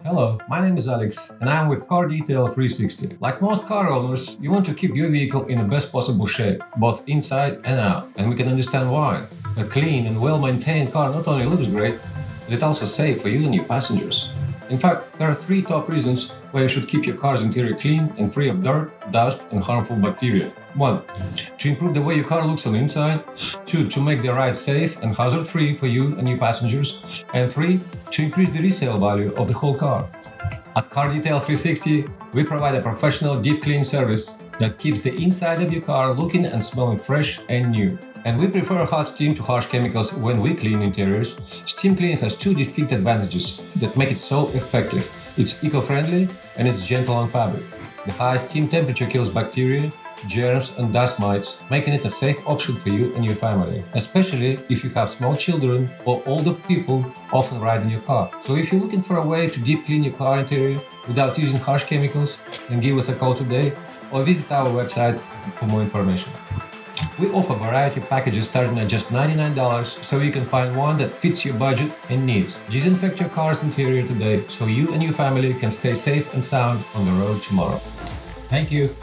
Hello, my name is Alex and I'm with Car Detail 360. Like most car owners, you want to keep your vehicle in the best possible shape, both inside and out, and we can understand why. A clean and well-maintained car not only looks great, but it's also safe for you and your passengers. In fact, there are 3 top reasons why you should keep your car's interior clean and free of dirt, dust, and harmful bacteria. 1. To improve the way your car looks on the inside. 2. To make the ride safe and hazard-free for you and your passengers. And 3. To increase the resale value of the whole car. At Car Detail 360, we provide a professional deep clean service that keeps the inside of your car looking and smelling fresh and new. And we prefer hot steam to harsh chemicals when we clean interiors. Steam cleaning has 2 distinct advantages that make it so effective. It's eco-friendly and it's gentle on fabric. The high steam temperature kills bacteria, germs and dust mites, making it a safe option for you and your family, especially if you have small children or older people often riding your car. So if you're looking for a way to deep clean your car interior without using harsh chemicals, then give us a call today or visit our website for more information. We offer a variety of packages starting at just $99, so you can find one that fits your budget and needs. Disinfect your car's interior today so you and your family can stay safe and sound on the road tomorrow. Thank you.